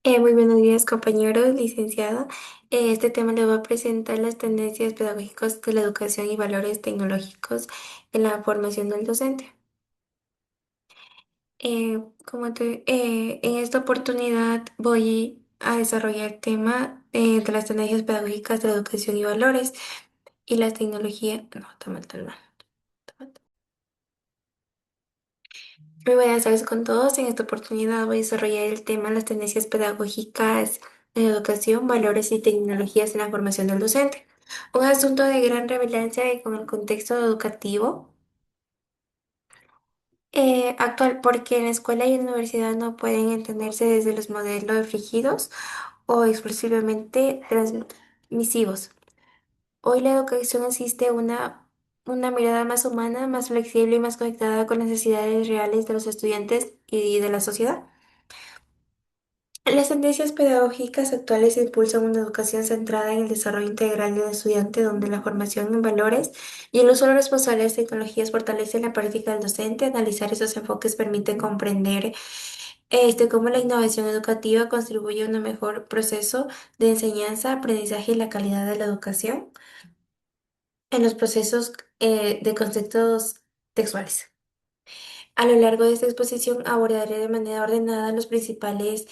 Muy buenos días, compañeros, licenciado. Este tema le voy a presentar las tendencias pedagógicas de la educación y valores tecnológicos en la formación del docente. En esta oportunidad voy a desarrollar el tema de las tendencias pedagógicas de la educación y valores y las tecnologías. No, toma el talón. Muy buenas tardes con todos. En esta oportunidad voy a desarrollar el tema las tendencias pedagógicas en la educación, valores y tecnologías en la formación del docente. Un asunto de gran relevancia con el contexto educativo actual, porque en la escuela y en la universidad no pueden entenderse desde los modelos rígidos o exclusivamente transmisivos. Hoy la educación existe una mirada más humana, más flexible y más conectada con las necesidades reales de los estudiantes y de la sociedad. Las tendencias pedagógicas actuales impulsan una educación centrada en el desarrollo integral del estudiante, donde la formación en valores y el uso responsable de las tecnologías fortalecen la práctica del docente. Analizar esos enfoques permite comprender cómo la innovación educativa contribuye a un mejor proceso de enseñanza, aprendizaje y la calidad de la educación en los procesos de conceptos textuales. A lo largo de esta exposición abordaré de manera ordenada las principales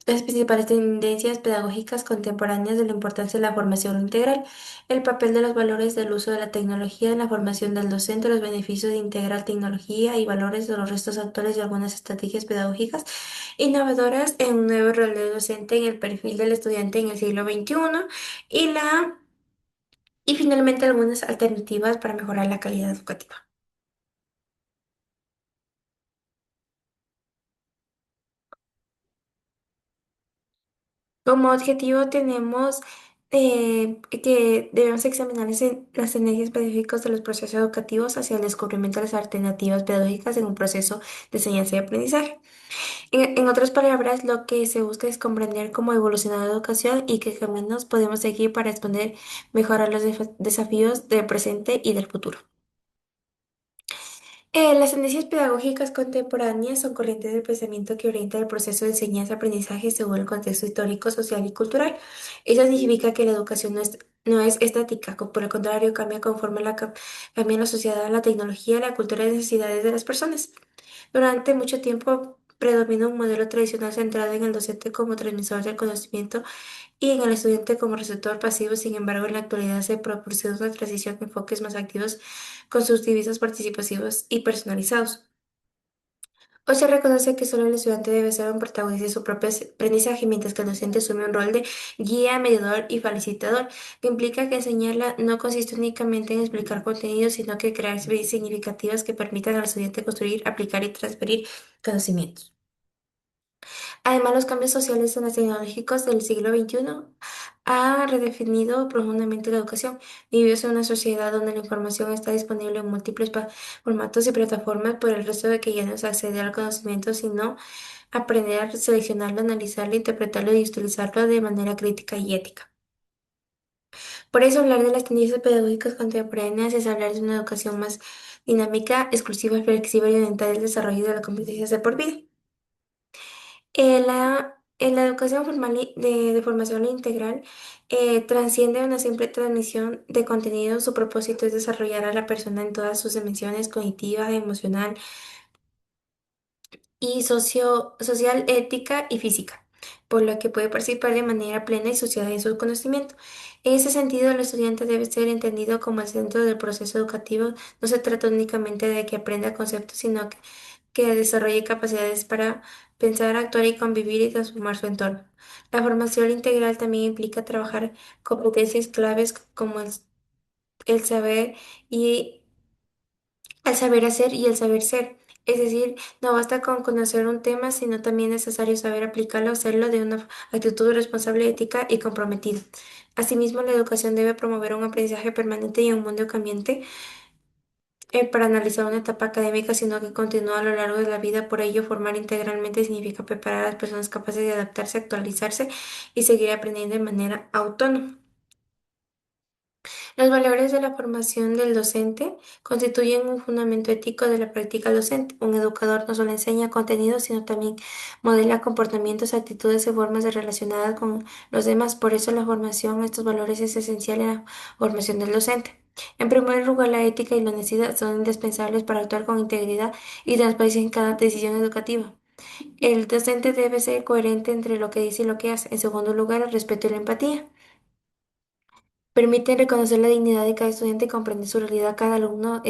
tendencias pedagógicas contemporáneas de la importancia de la formación integral, el papel de los valores del uso de la tecnología en la formación del docente, los beneficios de integrar tecnología y valores de los restos actuales y algunas estrategias pedagógicas innovadoras en un nuevo rol de docente en el perfil del estudiante en el siglo XXI y finalmente algunas alternativas para mejorar la calidad educativa. Como objetivo tenemos que debemos examinar las tendencias específicas de los procesos educativos hacia el descubrimiento de las alternativas pedagógicas en un proceso de enseñanza y aprendizaje. En otras palabras, lo que se busca es comprender cómo evoluciona la educación y qué caminos podemos seguir para responder mejor a los desafíos del presente y del futuro. Las tendencias pedagógicas contemporáneas son corrientes del pensamiento que orientan el proceso de enseñanza-aprendizaje según el contexto histórico, social y cultural. Eso significa que la educación no es estática, por el contrario, cambia conforme cambia la sociedad, la tecnología, la cultura y las necesidades de las personas. Durante mucho tiempo predominó un modelo tradicional centrado en el docente como transmisor del conocimiento y en el estudiante como receptor pasivo. Sin embargo, en la actualidad se proporciona una transición a enfoques más activos, constructivistas, participativos y personalizados. Hoy se reconoce que solo el estudiante debe ser un protagonista de su propio aprendizaje, mientras que el docente asume un rol de guía, mediador y facilitador, que implica que enseñarla no consiste únicamente en explicar contenidos, sino que crear experiencias significativas que permitan al estudiante construir, aplicar y transferir conocimientos. Además, los cambios sociales y tecnológicos del siglo XXI han redefinido profundamente la educación. Vivimos en una sociedad donde la información está disponible en múltiples formatos y plataformas, por el resto de que ya no es acceder al conocimiento, sino aprender a seleccionarlo, analizarlo, interpretarlo y utilizarlo de manera crítica y ética. Por eso, hablar de las tendencias pedagógicas contemporáneas es hablar de una educación más dinámica, exclusiva, flexible y orientada al desarrollo de las competencias de por vida. En la educación formal de formación integral trasciende una simple transmisión de contenido. Su propósito es desarrollar a la persona en todas sus dimensiones cognitiva, emocional y social, ética y física, por lo que puede participar de manera plena y social en su conocimiento. En ese sentido, el estudiante debe ser entendido como el centro del proceso educativo. No se trata únicamente de que aprenda conceptos, sino que desarrolle capacidades para pensar, actuar y convivir y transformar su entorno. La formación integral también implica trabajar competencias claves como el saber y el saber hacer y el saber ser. Es decir, no basta con conocer un tema, sino también es necesario saber aplicarlo, hacerlo de una actitud responsable, ética y comprometida. Asimismo, la educación debe promover un aprendizaje permanente y un mundo cambiante para analizar una etapa académica, sino que continúa a lo largo de la vida. Por ello, formar integralmente significa preparar a las personas capaces de adaptarse, actualizarse y seguir aprendiendo de manera autónoma. Los valores de la formación del docente constituyen un fundamento ético de la práctica docente. Un educador no solo enseña contenidos, sino también modela comportamientos, actitudes y formas de relacionar con los demás. Por eso la formación, estos valores es esencial en la formación del docente. En primer lugar, la ética y la honestidad son indispensables para actuar con integridad y transparencia en cada decisión educativa. El docente debe ser coherente entre lo que dice y lo que hace. En segundo lugar, el respeto y la empatía. Permiten reconocer la dignidad de cada estudiante y comprender su realidad. Cada alumno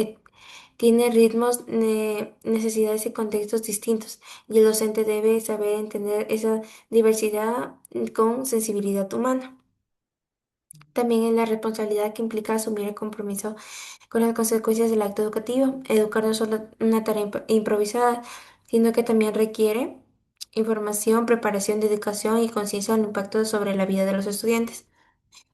tiene ritmos, necesidades y contextos distintos, y el docente debe saber entender esa diversidad con sensibilidad humana. También es la responsabilidad que implica asumir el compromiso con las consecuencias del acto educativo. Educar no es solo una tarea improvisada, sino que también requiere información, preparación, dedicación y conciencia del impacto sobre la vida de los estudiantes.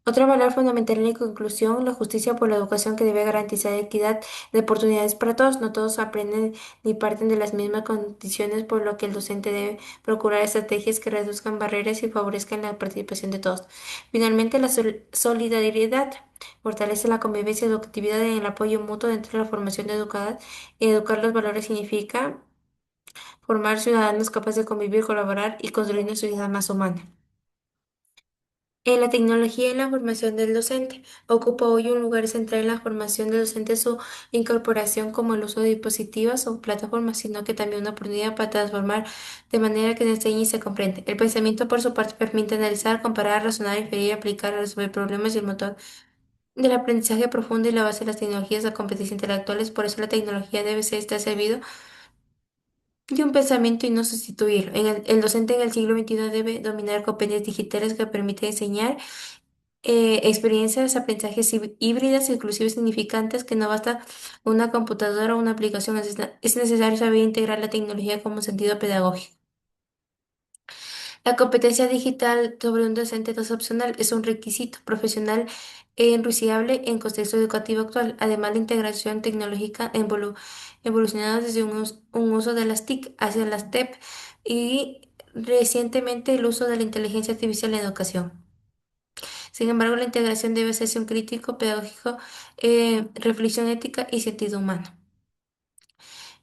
Otro valor fundamental en la conclusión, la justicia por la educación que debe garantizar equidad de oportunidades para todos. No todos aprenden ni parten de las mismas condiciones, por lo que el docente debe procurar estrategias que reduzcan barreras y favorezcan la participación de todos. Finalmente, la solidaridad fortalece la convivencia y la educatividad en el apoyo mutuo dentro de la formación de educada. Educar los valores significa formar ciudadanos capaces de convivir, colaborar y construir una sociedad más humana. En la tecnología y la formación del docente. Ocupa hoy un lugar central en la formación del docente su incorporación como el uso de dispositivos o plataformas, sino que también una oportunidad para transformar de manera que se enseñe y se comprende. El pensamiento, por su parte, permite analizar, comparar, razonar, inferir, aplicar, resolver problemas y el motor del aprendizaje profundo y la base de las tecnologías de competencia intelectuales. Por eso la tecnología debe ser estar servido de un pensamiento y no sustituirlo. El docente en el siglo XXI debe dominar competencias digitales que permiten enseñar experiencias, aprendizajes híbridas, inclusive significantes, que no basta una computadora o una aplicación, es necesario saber integrar la tecnología como sentido pedagógico. La competencia digital sobre un docente no es opcional, es un requisito profesional e irrenunciable en contexto educativo actual. Además, la integración tecnológica evolucionado desde un uso de las TIC hacia las TEP y recientemente el uso de la inteligencia artificial en educación. Sin embargo, la integración debe hacerse un crítico, pedagógico, reflexión ética y sentido humano.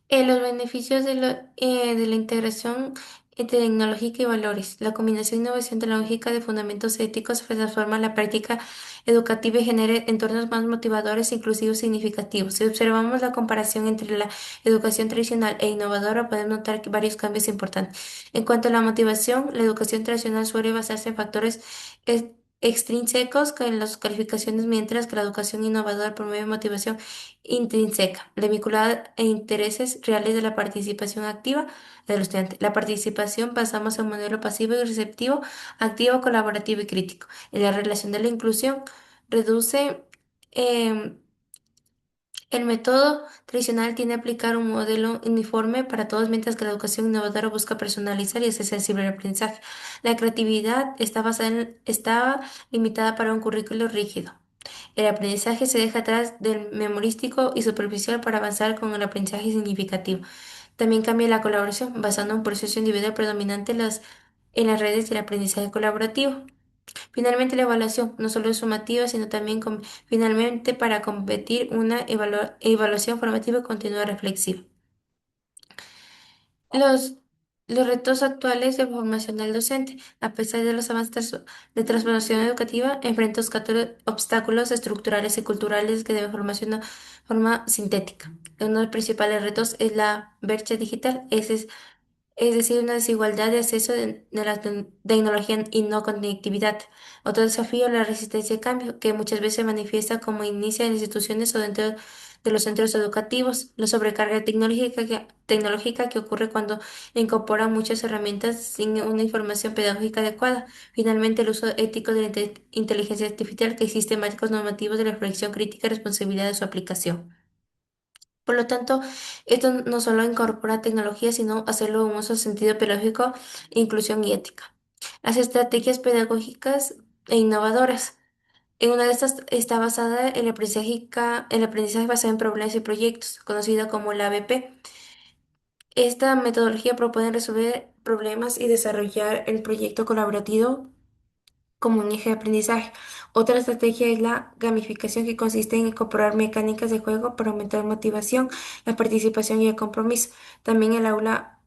Los beneficios de la integración tecnológica y valores. La combinación e innovación tecnológica de fundamentos éticos transforma la práctica educativa y genera entornos más motivadores, inclusivos y significativos. Si observamos la comparación entre la educación tradicional e innovadora, podemos notar varios cambios importantes. En cuanto a la motivación, la educación tradicional suele basarse en factores ex- extrínsecos que en las calificaciones, mientras que la educación innovadora promueve motivación intrínseca, la vinculada a intereses reales de la participación activa del estudiante. La participación basamos en un modelo pasivo y receptivo, activo, colaborativo y crítico. En la relación de la inclusión, reduce em, el método tradicional tiende a aplicar un modelo uniforme para todos, mientras que la educación innovadora busca personalizar y hacer sensible el aprendizaje. La creatividad estaba limitada para un currículo rígido. El aprendizaje se deja atrás del memorístico y superficial para avanzar con el aprendizaje significativo. También cambia la colaboración, basando un proceso individual predominante en las redes del aprendizaje colaborativo. Finalmente, la evaluación no solo es sumativa, sino también finalmente para competir una evaluación formativa y continua reflexiva. Los, los retos actuales de formación del docente, a pesar de los avances de transformación educativa, enfrentan obstáculos estructurales y culturales que deben formación de forma sintética. Uno de los principales retos es la brecha digital, es decir, una desigualdad de acceso de la tecnología y no conectividad. Otro desafío es la resistencia al cambio, que muchas veces se manifiesta como inicia en instituciones o dentro de los centros educativos. La sobrecarga tecnológica que ocurre cuando incorporan muchas herramientas sin una información pedagógica adecuada. Finalmente, el uso ético de la inteligencia artificial, que existen marcos normativos de reflexión crítica y responsabilidad de su aplicación. Por lo tanto, esto no solo incorpora tecnología, sino hacerlo en uso sentido pedagógico, inclusión y ética. Las estrategias pedagógicas e innovadoras. En una de estas está basada en el aprendizaje basado en problemas y proyectos, conocida como la ABP. Esta metodología propone resolver problemas y desarrollar el proyecto colaborativo como un eje de aprendizaje. Otra estrategia es la gamificación, que consiste en incorporar mecánicas de juego para aumentar motivación, la participación y el compromiso. También el aula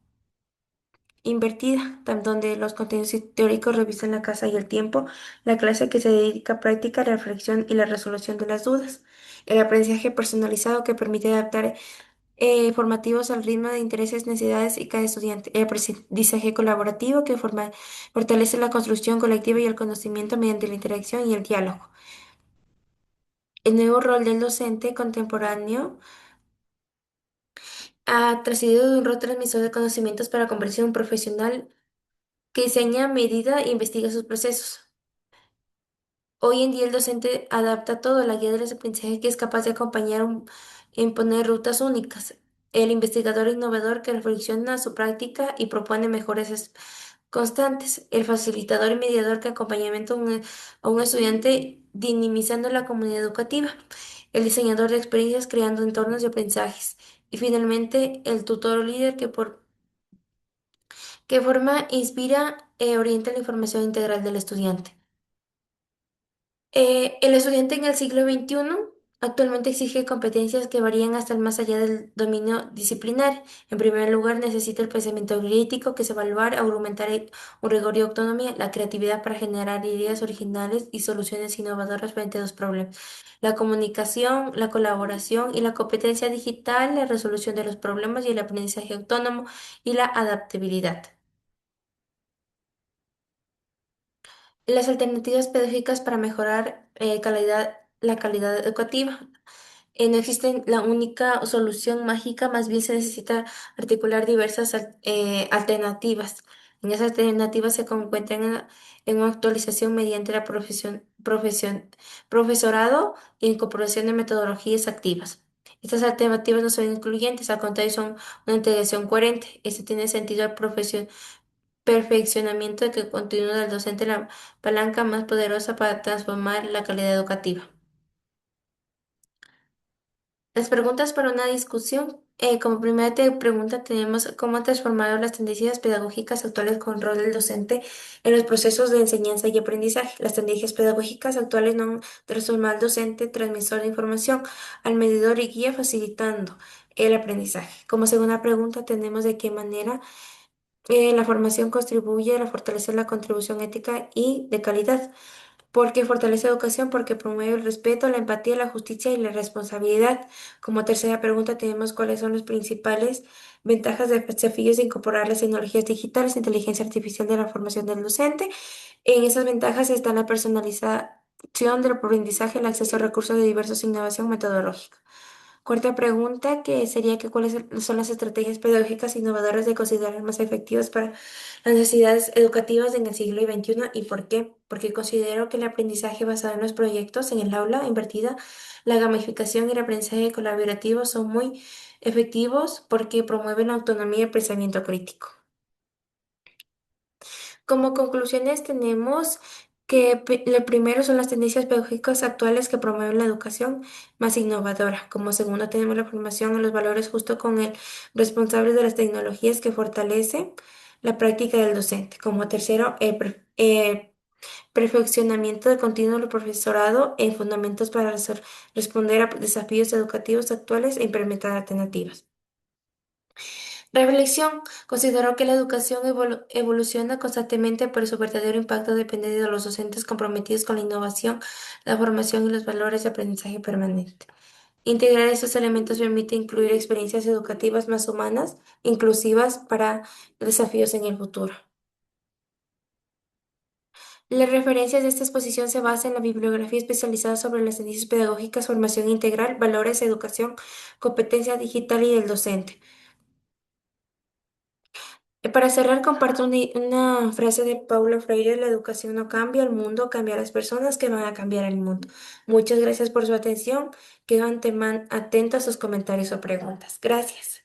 invertida, donde los contenidos teóricos revisan la casa y el tiempo, la clase que se dedica a práctica, reflexión y la resolución de las dudas. El aprendizaje personalizado, que permite adaptar formativos al ritmo de intereses, necesidades y cada estudiante. El aprendizaje colaborativo, que fortalece la construcción colectiva y el conocimiento mediante la interacción y el diálogo. El nuevo rol del docente contemporáneo ha trascendido de un rol transmisor de conocimientos para convertirse en un profesional que diseña, medida e investiga sus procesos. Hoy en día el docente adapta todo, la guía de los aprendizajes, que es capaz de acompañar en poner rutas únicas. El investigador innovador, que reflexiona su práctica y propone mejores constantes. El facilitador y mediador, que acompañamiento a un estudiante dinamizando la comunidad educativa. El diseñador de experiencias, creando entornos de aprendizajes. Y finalmente el tutor o líder, que forma, inspira e orienta la información integral del estudiante. El estudiante en el siglo XXI actualmente exige competencias que varían hasta el más allá del dominio disciplinar. En primer lugar, necesita el pensamiento crítico, que es evaluar, aumentar un rigor y autonomía, la creatividad para generar ideas originales y soluciones innovadoras frente a los problemas, la comunicación, la colaboración y la competencia digital, la resolución de los problemas y el aprendizaje autónomo y la adaptabilidad. Las alternativas pedagógicas para mejorar la calidad educativa. No existe la única solución mágica, más bien se necesita articular diversas alternativas. En esas alternativas se encuentran en una actualización mediante la profesorado y incorporación de metodologías activas. Estas alternativas no son incluyentes, al contrario, son una integración coherente. Esto tiene sentido al perfeccionamiento de que continúa del docente, la palanca más poderosa para transformar la calidad educativa. Las preguntas para una discusión. Como primera pregunta tenemos cómo han transformado las tendencias pedagógicas actuales con rol del docente en los procesos de enseñanza y aprendizaje. Las tendencias pedagógicas actuales no han transformado al docente, transmisor de información, al medidor y guía, facilitando el aprendizaje. Como segunda pregunta tenemos de qué manera la formación contribuye a fortalecer la contribución ética y de calidad. Porque fortalece la educación, porque promueve el respeto, la empatía, la justicia y la responsabilidad. Como tercera pregunta tenemos cuáles son las principales ventajas de desafíos de incorporar las tecnologías digitales, inteligencia artificial de la formación del docente. En esas ventajas están la personalización del aprendizaje, el acceso a recursos de diversos e innovación metodológica. Cuarta pregunta, que sería que cuáles son las estrategias pedagógicas innovadoras de considerar más efectivas para las necesidades educativas en el siglo XXI y por qué. Porque considero que el aprendizaje basado en los proyectos en el aula invertida, la gamificación y el aprendizaje colaborativo son muy efectivos porque promueven la autonomía y el pensamiento crítico. Como conclusiones tenemos que lo primero son las tendencias pedagógicas actuales que promueven la educación más innovadora. Como segundo tenemos la formación en los valores justo con el responsable de las tecnologías, que fortalece la práctica del docente. Como tercero, perfeccionamiento de continuo del profesorado en fundamentos para responder a desafíos educativos actuales e implementar alternativas. Reflexión. Considero que la educación evoluciona constantemente, pero su verdadero impacto depende de los docentes comprometidos con la innovación, la formación y los valores de aprendizaje permanente. Integrar estos elementos permite incluir experiencias educativas más humanas, inclusivas para desafíos en el futuro. Las referencias de esta exposición se basan en la bibliografía especializada sobre las tendencias pedagógicas, formación integral, valores, educación, competencia digital y del docente. Para cerrar, comparto una frase de Paulo Freire: la educación no cambia el mundo, cambia a las personas que van a cambiar el mundo. Muchas gracias por su atención. Quedo atento a sus comentarios o preguntas. Gracias.